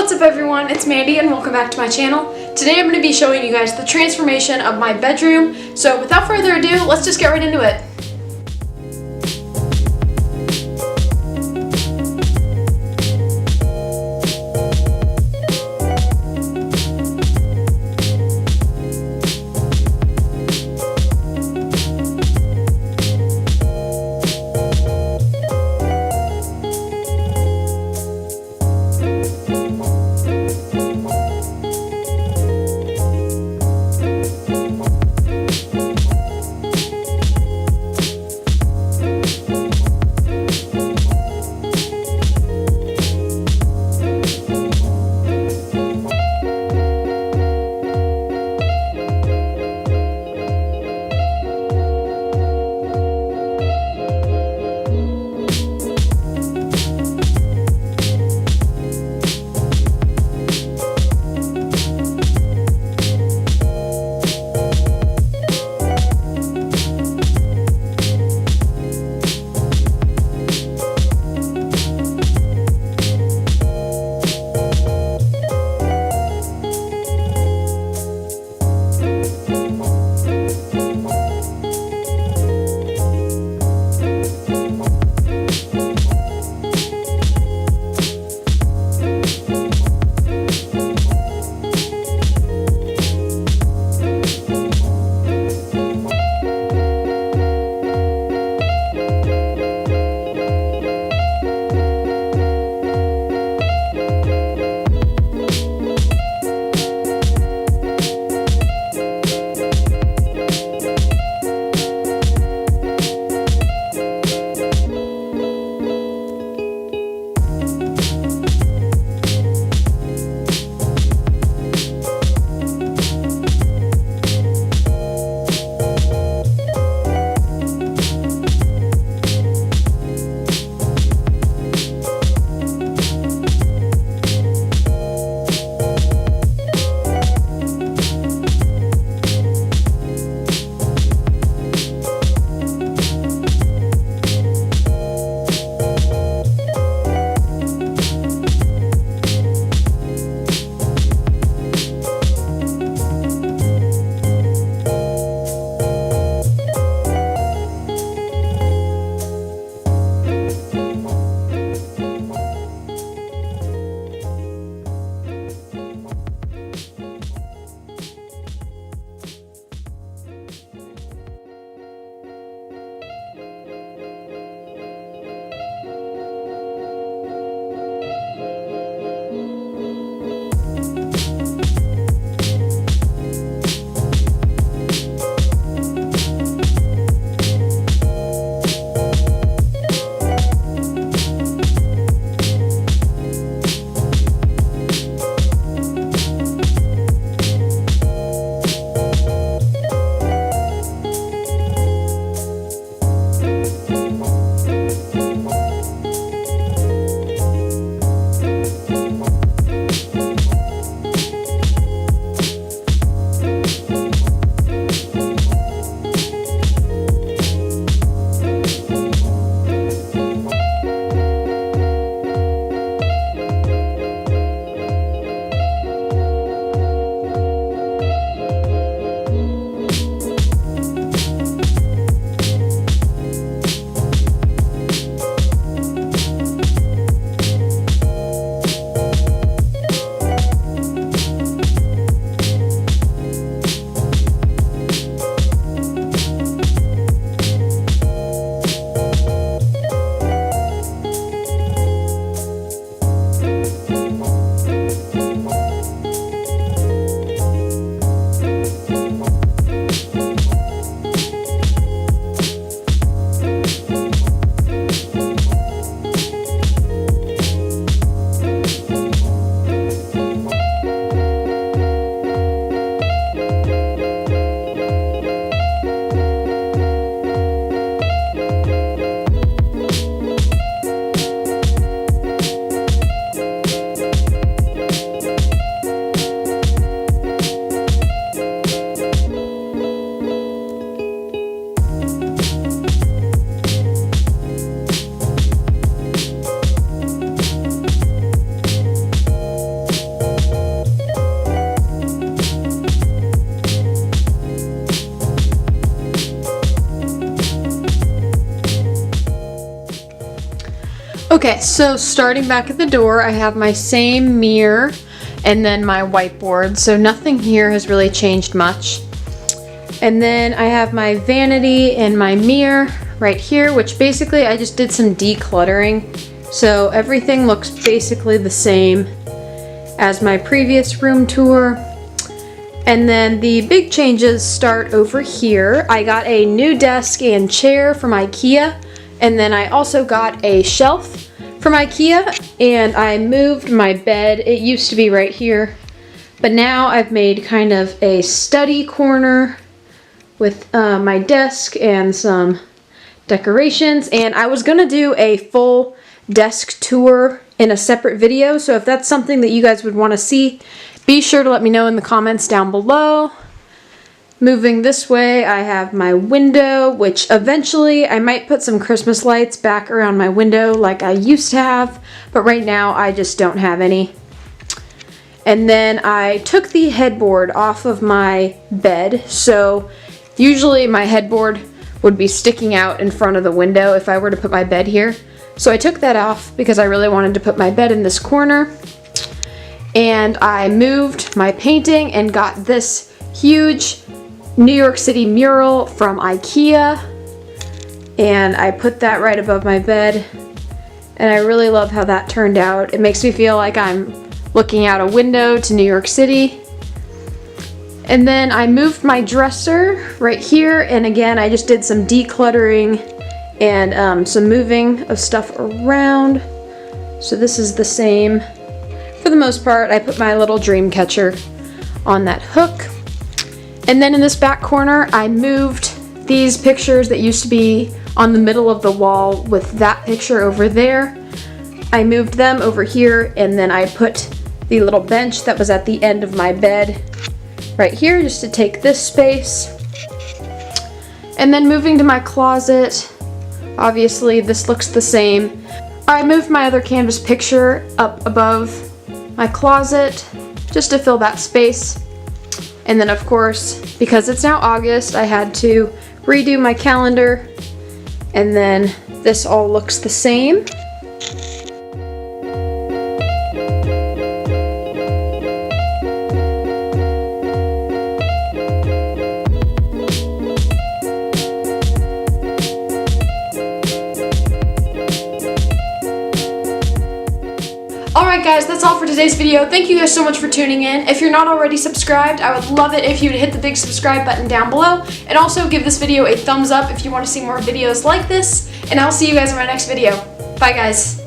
What's up everyone, it's Mandy and welcome back to my channel. Today I'm going to be showing you guys the transformation of my bedroom. So without further ado, let's just get right into it. Okay, so starting back at the door, I have my same mirror and then my whiteboard, so nothing here has really changed much. And then I have my vanity and my mirror right here, which basically I just did some decluttering. So everything looks basically the same as my previous room tour. And then the big changes start over here. I got a new desk and chair from IKEA, and then I also got a shelf from IKEA, and I moved my bed. It used to be right here, but now I've made kind of a study corner with my desk and some decorations. And I was gonna do a full desk tour in a separate video, so if that's something that you guys would want to see, be sure to let me know in the comments down below. Moving this way, I have my window, which eventually I might put some Christmas lights back around my window like I used to have, but right now I just don't have any. And then I took the headboard off of my bed, so usually my headboard would be sticking out in front of the window if I were to put my bed here. So I took that off because I really wanted to put my bed in this corner. And I moved my painting and got this huge New York City mural from IKEA. And I put that right above my bed. And I really love how that turned out. It makes me feel like I'm looking out a window to New York City. And then I moved my dresser right here. And again, I just did some decluttering and some moving of stuff around. So this is the same. For the most part, I put my little dream catcher on that hook. And then in this back corner, I moved these pictures that used to be on the middle of the wall with that picture over there. I moved them over here, and then I put the little bench that was at the end of my bed right here just to take this space. And then moving to my closet, obviously this looks the same. I moved my other canvas picture up above my closet just to fill that space. And then of course, because it's now August, I had to redo my calendar, and then this all looks the same. Alright guys, that's all for today's video. Thank you guys so much for tuning in. If you're not already subscribed, I would love it if you would hit the big subscribe button down below, and also give this video a thumbs up if you want to see more videos like this, and I'll see you guys in my next video. Bye guys.